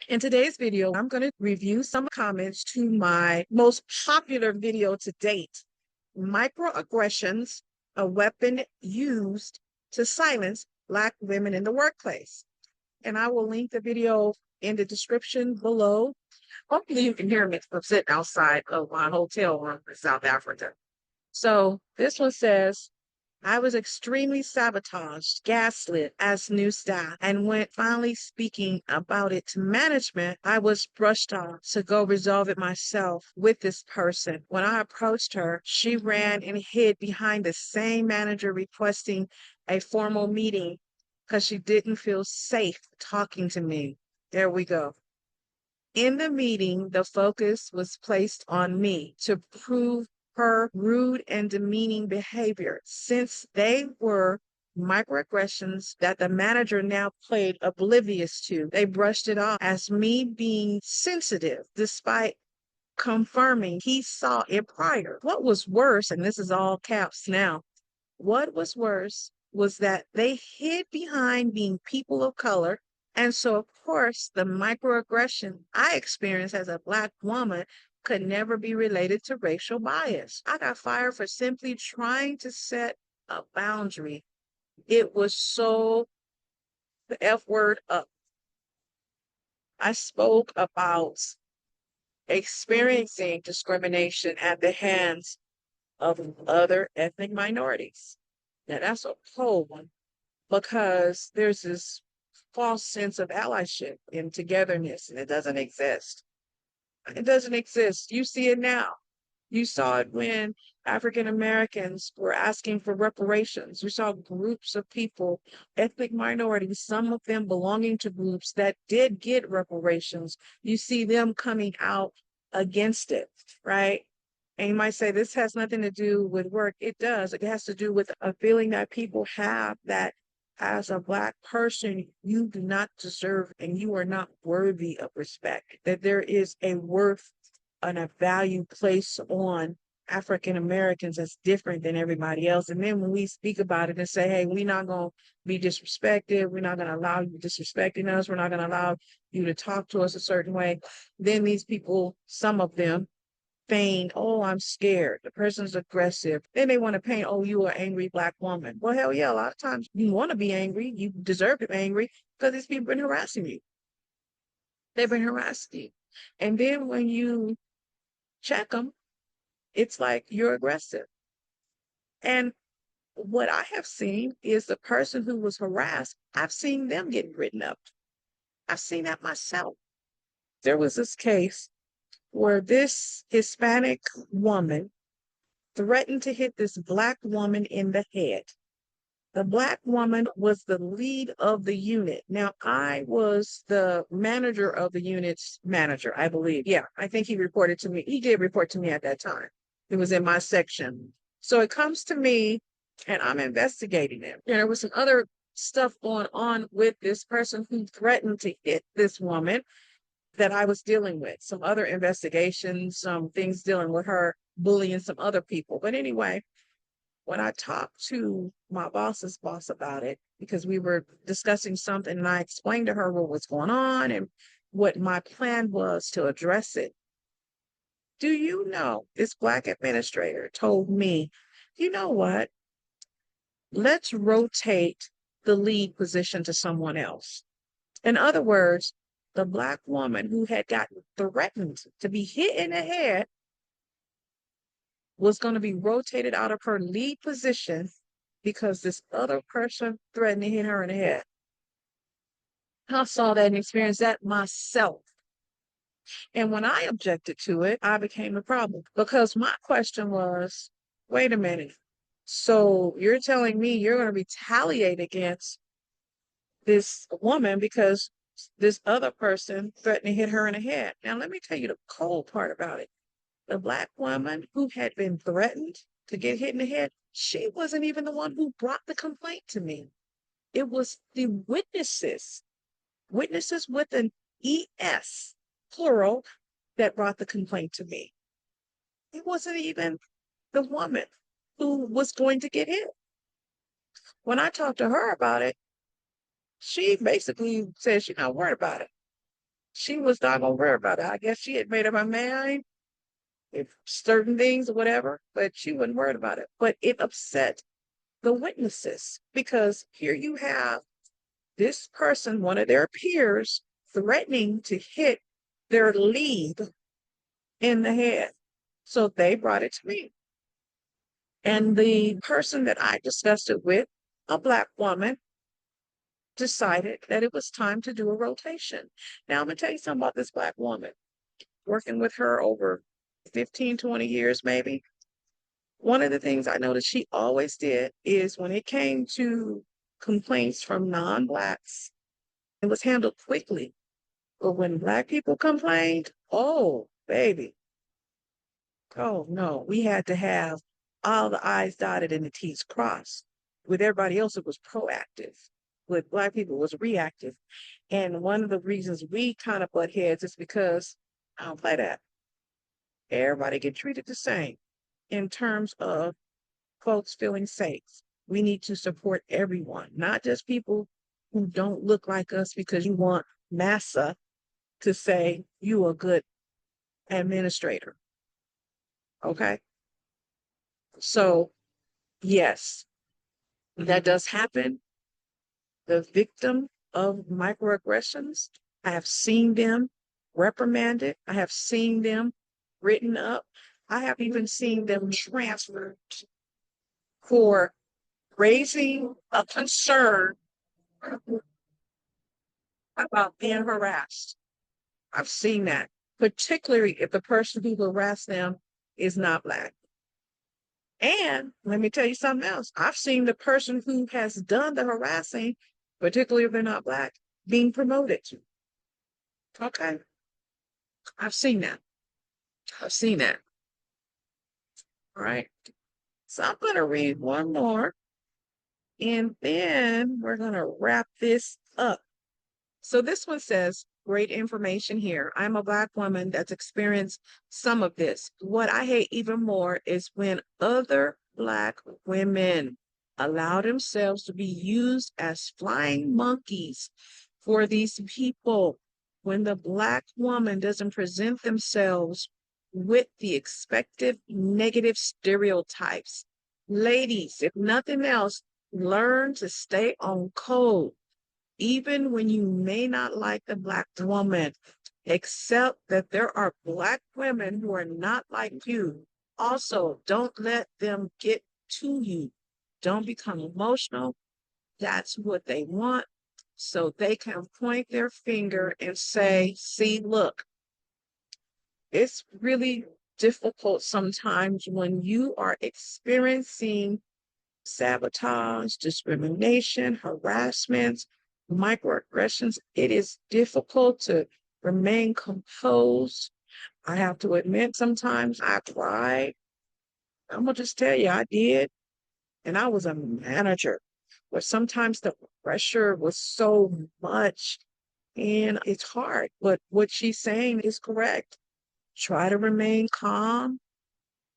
In today's video, I'm going to review some comments to my most popular video to date, Microaggressions, a weapon used to silence Black women in the workplace. And I will link the video in the description below. Hopefully you can hear me. I'm sitting outside of my hotel room in South Africa. So this one says, I was extremely sabotaged, gaslit as new staff, and when finally speaking about it to management, I was brushed off to go resolve it myself with this person. When I approached her, she ran and hid behind the same manager requesting a formal meeting because she didn't feel safe talking to me. There we go. In the meeting, the focus was placed on me to prove her rude and demeaning behavior. Since they were microaggressions that the manager now played oblivious to, they brushed it off as me being sensitive, despite confirming he saw it prior. What was worse, and this is all caps now, what was worse was that they hid behind being people of color. And so, of course, the microaggression I experienced as a Black woman could never be related to racial bias. I got fired for simply trying to set a boundary. It was so the F word up. I spoke about experiencing discrimination at the hands of other ethnic minorities. Now, that's a whole one because there's this false sense of allyship and togetherness, and it doesn't exist. It doesn't exist. You see it now. You saw it when African Americans were asking for reparations. You saw groups of people, ethnic minorities, some of them belonging to groups that did get reparations. You see them coming out against it, right? And you might say this has nothing to do with work. It does. It has to do with a feeling that people have that as a Black person, you do not deserve and you are not worthy of respect, that there is a worth and a value placed on African Americans that's different than everybody else. And then when we speak about it and say, hey, we're not going to be disrespected, we're not going to allow you disrespecting us, we're not going to allow you to talk to us a certain way, then these people, some of them, feign, oh, I'm scared. The person's aggressive. Then they want to paint, oh, you are an angry Black woman. Well, hell yeah, a lot of times you want to be angry. You deserve to be angry because these people have been harassing you. They've been harassing you. And then when you check them, it's like you're aggressive. And what I have seen is the person who was harassed, I've seen them getting written up. I've seen that myself. There was this case where this Hispanic woman threatened to hit this Black woman in the head. The Black woman was the lead of the unit. Now, I was the manager of the unit's manager, I believe. Yeah, I think he reported to me. He did report to me at that time. It was in my section. So it comes to me and I'm investigating it. And there was some other stuff going on with this person who threatened to hit this woman that I was dealing with, some other investigations, some things dealing with her bullying some other people. But anyway, when I talked to my boss's boss about it, because we were discussing something and I explained to her what was going on and what my plan was to address it. Do you know, this Black administrator told me, you know what? Let's rotate the lead position to someone else. In other words, the Black woman who had gotten threatened to be hit in the head was going to be rotated out of her lead position because this other person threatened to hit her in the head. I saw that and experienced that myself. And when I objected to it, I became a problem because my question was, wait a minute. So you're telling me you're going to retaliate against this woman because this other person threatened to hit her in the head. Now, let me tell you the cold part about it. The Black woman who had been threatened to get hit in the head, she wasn't even the one who brought the complaint to me. It was the witnesses, witnesses with an ES, plural, that brought the complaint to me. It wasn't even the woman who was going to get hit. When I talked to her about it, she basically said she's not worried about it. She was not gonna worry about it. I guess she had made up her mind if certain things or whatever, but she wasn't worried about it. But it upset the witnesses because here you have this person, one of their peers, threatening to hit their lead in the head. So they brought it to me. And the person that I discussed it with, a Black woman, decided that it was time to do a rotation. Now, I'm going to tell you something about this Black woman. Working with her over 15, 20 years, maybe. One of the things I noticed she always did is when it came to complaints from non-Blacks, it was handled quickly. But when Black people complained, oh, baby, oh no, we had to have all the I's dotted and the T's crossed. With everybody else, it was proactive. With Black people, it was reactive. And one of the reasons we kind of butt heads is because I don't play that. Everybody get treated the same in terms of folks feeling safe. We need to support everyone, not just people who don't look like us because you want massa to say you a good administrator. Okay. So yes, that does happen. The victim of microaggressions, I have seen them reprimanded. I have seen them written up. I have even seen them transferred for raising a concern about being harassed. I've seen that, particularly if the person who harassed them is not Black. And let me tell you something else. I've seen the person who has done the harassing, particularly if they're not Black, being promoted. Okay. I've seen that. I've seen that. All right. So I'm going to read one more and then we're going to wrap this up. So this one says, great information here. I'm a Black woman that's experienced some of this. What I hate even more is when other Black women allow themselves to be used as flying monkeys for these people. When the Black woman doesn't present themselves with the expected negative stereotypes. Ladies, if nothing else, learn to stay on code even when you may not like the Black woman, accept that there are Black women who are not like you. Also, don't let them get to you. Don't become emotional. That's what they want. So they can point their finger and say, see, look, it's really difficult sometimes when you are experiencing sabotage, discrimination, harassment, microaggressions. It is difficult to remain composed. I have to admit, sometimes I cried. I'm going to just tell you, I did. And I was a manager, but sometimes the pressure was so much and it's hard. But what she's saying is correct. Try to remain calm.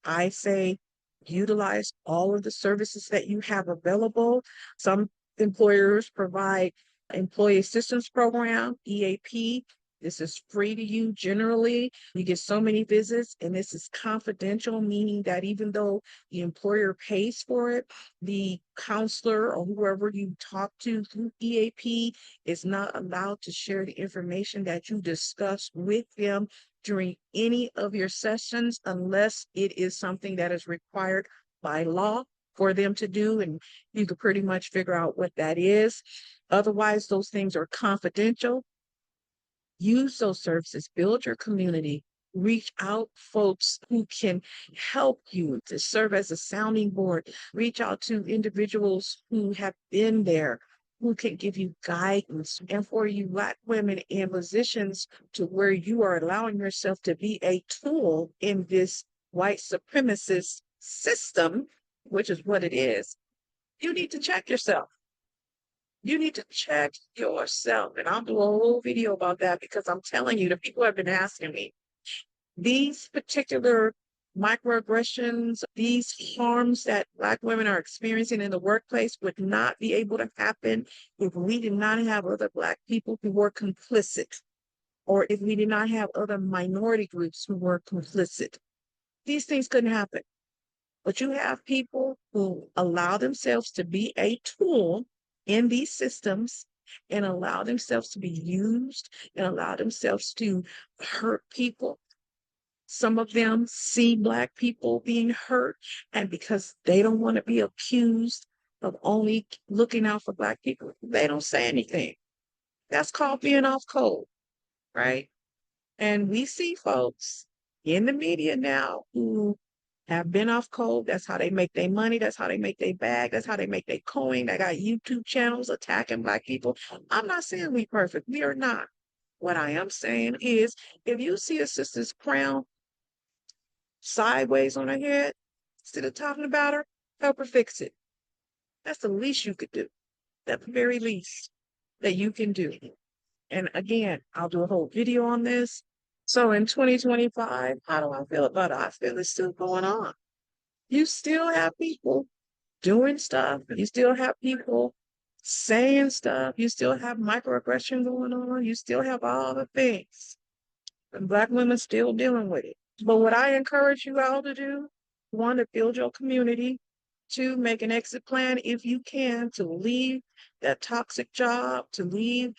I say utilize all of the services that you have available. Some employers provide employee assistance program, EAP. This is free to you generally. You get so many visits, and this is confidential, meaning that even though the employer pays for it, the counselor or whoever you talk to through EAP is not allowed to share the information that you discuss with them during any of your sessions unless it is something that is required by law for them to do. And you could pretty much figure out what that is. Otherwise, those things are confidential. Use those services, build your community, reach out folks who can help you to serve as a sounding board, reach out to individuals who have been there, who can give you guidance. And for you Black women in positions to where you are allowing yourself to be a tool in this white supremacist system, which is what it is, you need to check yourself. You need to check yourself. And I'll do a whole video about that because I'm telling you, the people have been asking me, these particular microaggressions, these harms that Black women are experiencing in the workplace would not be able to happen if we did not have other Black people who were complicit. or if we did not have other minority groups who were complicit, these things couldn't happen. But you have people who allow themselves to be a tool in these systems and allow themselves to be used and allow themselves to hurt people. Some of them see Black people being hurt, and because they don't want to be accused of only looking out for Black people, they don't say anything. That's called being off code, right? And we see folks in the media now who have been off code. That's how they make their money. That's how they make their bag. That's how they make their coin. They got YouTube channels attacking Black people. I'm not saying we perfect. We are not. What I am saying is, if you see a sister's crown sideways on her head, instead of talking about her, help her fix it. That's the least you could do. That's the very least that you can do. And again, I'll do a whole video on this. So in 2025, how do I feel about it? I feel it's still going on. You still have people doing stuff. You still have people saying stuff. You still have microaggression going on. You still have all the things. And Black women still dealing with it. But what I encourage you all to do, one, to build your community, two, make an exit plan if you can to leave that toxic job, to leave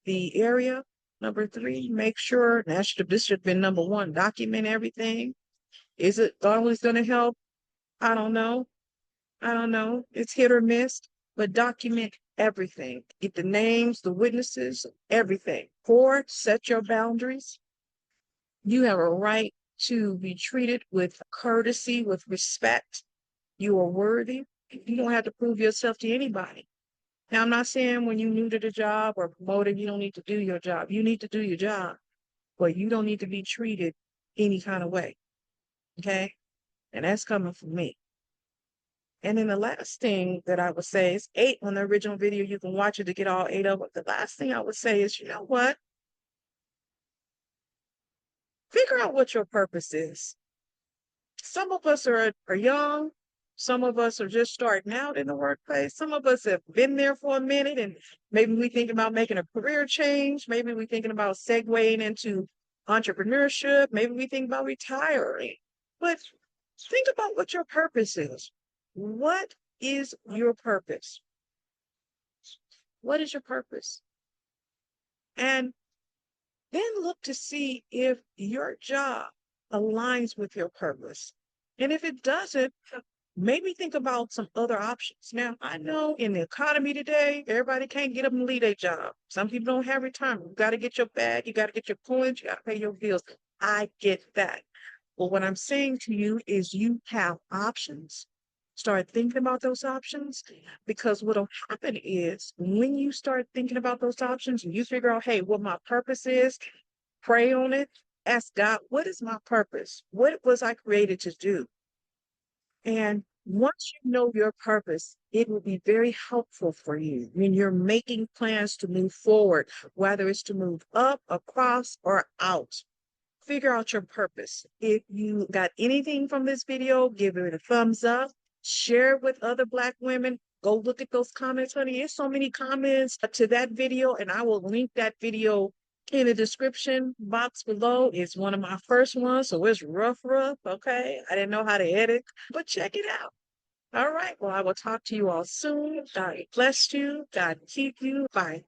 the area. Number three, make sure, this should have been number one, document everything. Is it always going to help? I don't know. I don't know. It's hit or miss, but document everything. Get the names, the witnesses, everything. Four, set your boundaries. You have a right to be treated with courtesy, with respect. You are worthy. You don't have to prove yourself to anybody. Now, I'm not saying when you're new to the job or promoted, you don't need to do your job. You need to do your job, but you don't need to be treated any kind of way. Okay? And that's coming from me. And then the last thing that I would say is 8 on the original video. You can watch it to get all 8 of it. The last thing I would say is, you know what? Figure out what your purpose is. Some of us are young. Some of us are just starting out in the workplace. Some of us have been there for a minute, and maybe we think about making a career change. Maybe we're thinking about segueing into entrepreneurship. Maybe we think about retiring. But think about what your purpose is. What is your purpose? What is your purpose? And then look to see if your job aligns with your purpose. And if it doesn't, maybe think about some other options. Now, I know in the economy today, everybody can't get up and leave their job. Some people don't have retirement. You got to get your bag, you got to get your coins, you got to pay your bills. I get that. But what I'm saying to you is you have options. Start thinking about those options, because what'll happen is when you start thinking about those options and you figure out, hey, what my purpose is, pray on it, ask God, what is my purpose? What was I created to do? And once you know your purpose, it will be very helpful for you when you're making plans to move forward, whether it's to move up, across, or out. Figure out your purpose. If you got anything from this video, give it a thumbs up, share it with other Black women. Go look at those comments, honey. There's so many comments to that video, and I will link that video in the description box below. It's one of my first ones, so it's rough, okay? I didn't know how to edit, but check it out. All right, well, I will talk to you all soon. God bless you. God keep you. Bye.